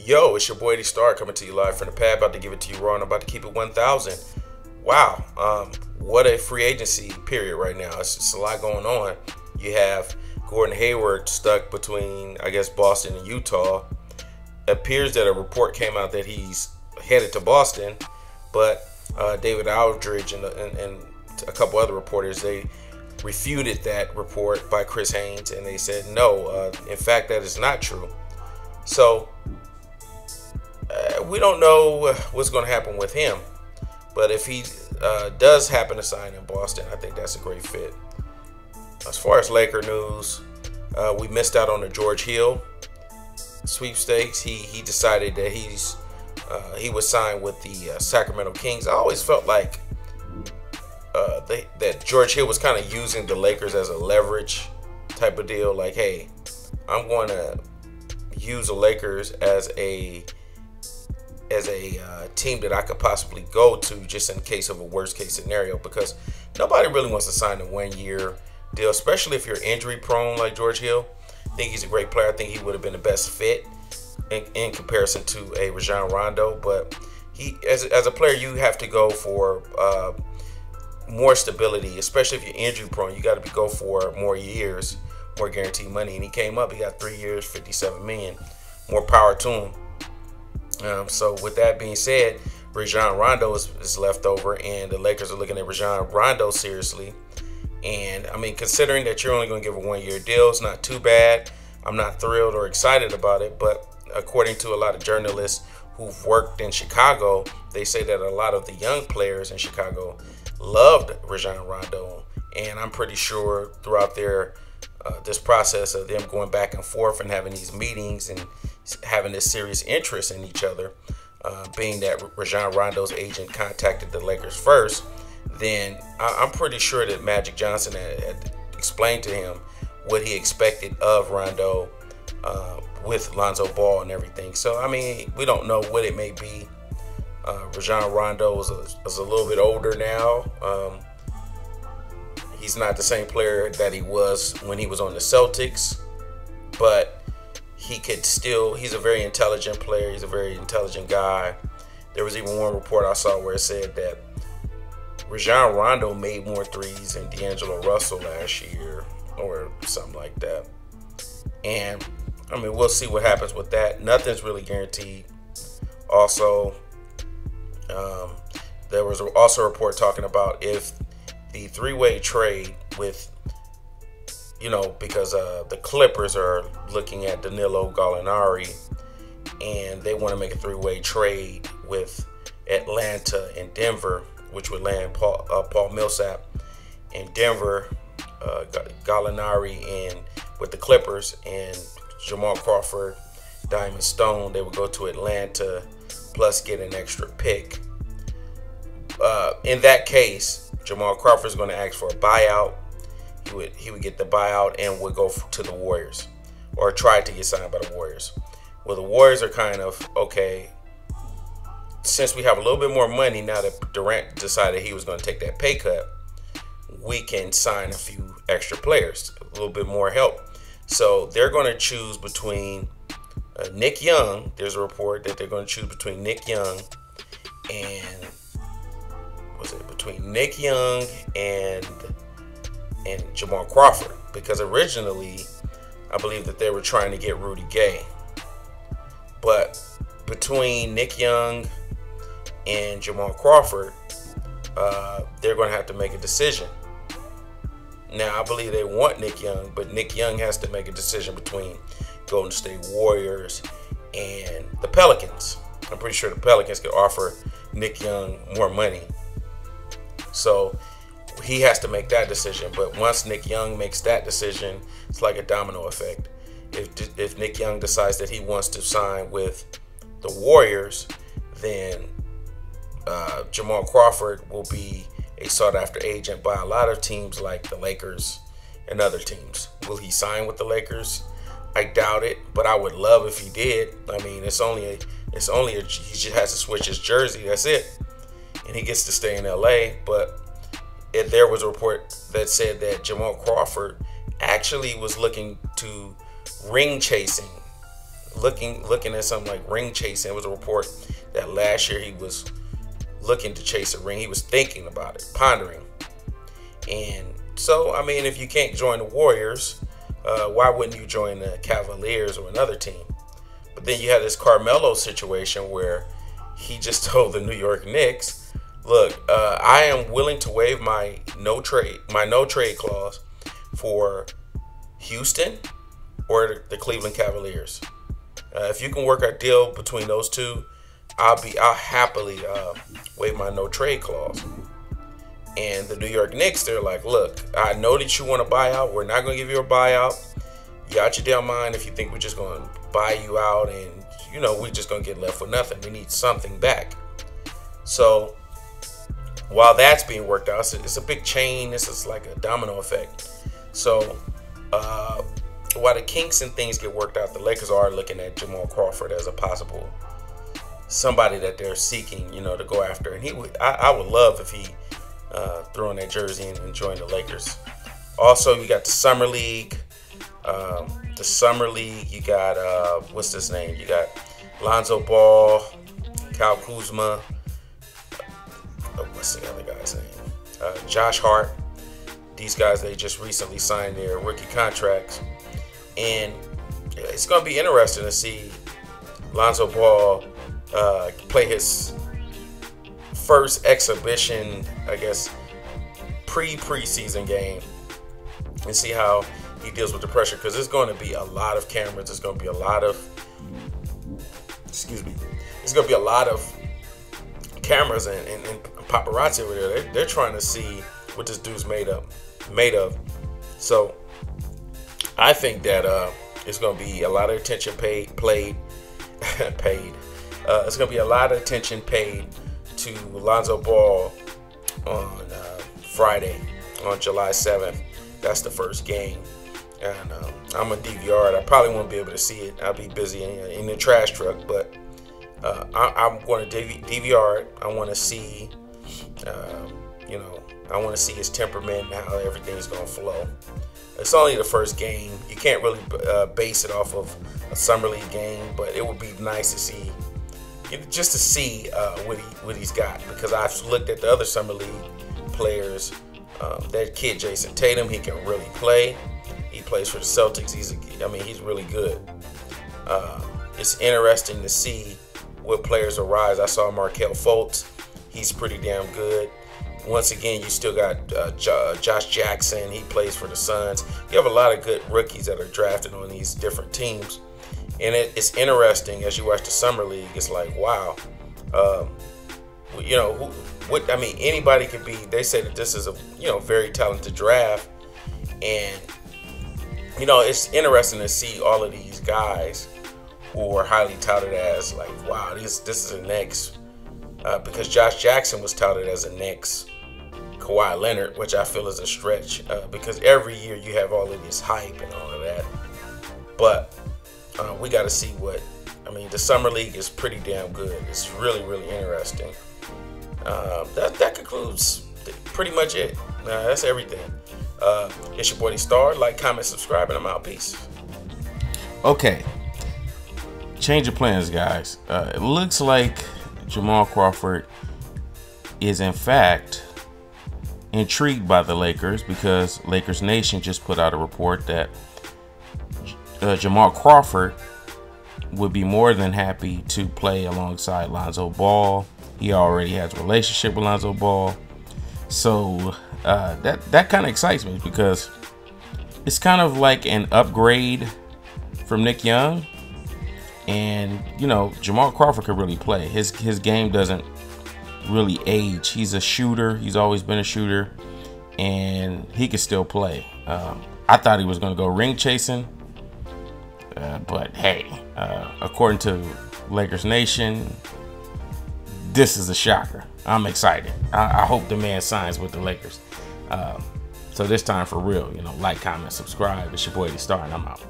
Yo, it's your boy D Star coming to you live from the pad. About to give it to you raw and about to keep it 1,000. Wow, what a free agency period right now. It's just a lot going on. You have Gordon Hayward stuck between, I guess, Boston and Utah. It appears that a report came out that he's headed to Boston, but David Aldridge and a couple other reporters, they refuted that report by Chris Haynes, and they said no, in fact, that is not true. So we don't know what's going to happen with him, but if he does happen to sign in Boston, I think that's a great fit. As far as Laker news, we missed out on the George Hill sweepstakes. He decided that he would sign with the Sacramento Kings. I always felt like that George Hill was kind of using the Lakers as a leverage type of deal. Like, hey, I'm going to use the Lakers as a team that I could possibly go to just in case of a worst case scenario, because nobody really wants to sign a 1 year deal, especially if you're injury prone like George Hill. I think he's a great player. I think he would have been the best fit in comparison to a Rajon Rondo, but he as a player, you have to go for more stability, especially if you're injury prone. You got to go for more years, more guaranteed money, and he came up. He got 3 years, $57 million. More power to him. So with that being said, Rajon Rondo is left over, and the Lakers are looking at Rajon Rondo seriously. And I mean, considering that you're only going to give a 1 year deal, it's not too bad. I'm not thrilled or excited about it, but according to a lot of journalists who've worked in Chicago, they say that a lot of the young players in Chicago loved Rajon Rondo, and I'm pretty sure throughout their this process of them going back and forth and having these meetings and having this serious interest in each other, being that Rajon Rondo's agent contacted the Lakers first, then I'm pretty sure that Magic Johnson had explained to him what he expected of Rondo with Lonzo Ball and everything. So, I mean, we don't know what it may be. Rajon Rondo is a little bit older now. He's not the same player that he was when he was on the Celtics, but he's a very intelligent player. He's a very intelligent guy. There was even one report I saw where it said that Rajon Rondo made more threes than D'Angelo Russell last year or something like that. And, I mean, we'll see what happens with that. Nothing's really guaranteed. Also, there was also a report talking about if the three-way trade with, because the Clippers are looking at Danilo Gallinari, and they want to make a three-way trade with Atlanta and Denver, which would land Paul Millsap in Denver, Gallinari in with the Clippers, and Jamal Crawford, Diamond Stone. They would go to Atlanta, plus get an extra pick. In that case, Jamal Crawford is going to ask for a buyout. He would get the buyout and would go to the Warriors, or try to get signed by the Warriors. Well, the Warriors are kind of, okay, since we have a little bit more money now that Durant decided he was going to take that pay cut, we can sign a few extra players, a little bit more help. So they're going to choose between Nick Young. There's a report that they're going to choose between Nick Young and and Jamal Crawford, because originally I believe that they were trying to get Rudy Gay, but between Nick Young and Jamal Crawford, they're going to have to make a decision. Now, I believe they want Nick Young, but Nick Young has to make a decision between Golden State Warriors and the Pelicans. I'm pretty sure the Pelicans could offer Nick Young more money. So he has to make that decision. But once Nick Young makes that decision, it's like a domino effect. If Nick Young decides that he wants to sign with the Warriors, then Jamal Crawford will be a sought-after agent by a lot of teams like the Lakers and other teams. Will he sign with the Lakers? I doubt it, but I would love if he did. I mean, he just has to switch his jersey. That's it, and he gets to stay in LA. But there was a report that said that Jamal Crawford actually was looking to ring chasing looking at something like ring chasing. It was a report that last year he was looking to chase a ring. He was thinking about it, pondering. And so, I mean, if you can't join the Warriors, why wouldn't you join the Cavaliers or another team? But then you had this Carmelo situation where he just told the New York Knicks, look, I am willing to waive my no trade clause for Houston or the Cleveland Cavaliers. If you can work a deal between those two, I'll happily waive my no trade clause. And the New York Knicks, they're like, look, I know that you want to buy out. We're not going to give you a buyout. You out your damn mind if you think we're just going to buy you out and, you know, we're just going to get left with nothing. We need something back. So while that's being worked out, it's a big chain. This is like a domino effect. So while the kinks and things get worked out, the Lakers are looking at Jamal Crawford as a possible somebody that they're seeking, you know, to go after. And I would love if he threw on that jersey and joined the Lakers. Also, you got the Summer League. You got, what's his name? You got Lonzo Ball, Kyle Kuzma. What's the other guy's name? Josh Hart. These guys, they just recently signed their rookie contracts. And it's going to be interesting to see Lonzo Ball play his first exhibition, I guess, preseason game and see how he deals with the pressure, because there's going to be a lot of cameras. There's going to be a lot of, there's going to be a lot of cameras and paparazzi over there. They're trying to see what this dude's made of. So I think that it's going to be a lot of attention paid. It's going to be a lot of attention paid to Lonzo Ball on Friday, on July 7th. That's the first game. And I'm a DVR it. I probably won't be able to see it. I'll be busy in the trash truck, but I'm going to DVR it. I want to see, I want to see his temperament and how everything's going to flow. It's only the first game. You can't really base it off of a summer league game, but it would be nice to see, just to see what he's got, because I've looked at the other summer league players. That kid Jason Tatum, he can really play. He plays for the Celtics. He's really good. It's interesting to see what players arise. I saw Markelle Fultz. He's pretty damn good. Once again, you still got Josh Jackson. He plays for the Suns. You have a lot of good rookies that are drafted on these different teams. And it's interesting as you watch the summer league. It's like, wow, anybody could be. They say that this is a very talented draft, and it's interesting to see all of these guys who are highly touted as like, wow, this is a next. Because Josh Jackson was touted as a next Kawhi Leonard, which I feel is a stretch, because every year you have all of this hype and all of that. But we got to see the summer league is pretty damn good. It's really, really interesting. That concludes pretty much it. That's everything. It's your boy D Star. Like, comment, subscribe, and I'm out. Peace. Okay. Change of plans, guys. It looks like Jamal Crawford is in fact intrigued by the Lakers, because Lakers Nation just put out a report that Jamal Crawford would be more than happy to play alongside Lonzo Ball. He already has a relationship with Lonzo Ball. So that kind of excites me, because it's kind of like an upgrade from Nick Young. And, Jamal Crawford could really play. His game doesn't really age. He's a shooter. He's always been a shooter. And he can still play. I thought he was going to go ring chasing. But, hey, according to Lakers Nation, this is a shocker. I'm excited. I hope the man signs with the Lakers. So this time for real, like, comment, subscribe. It's your boy D Star, and I'm out.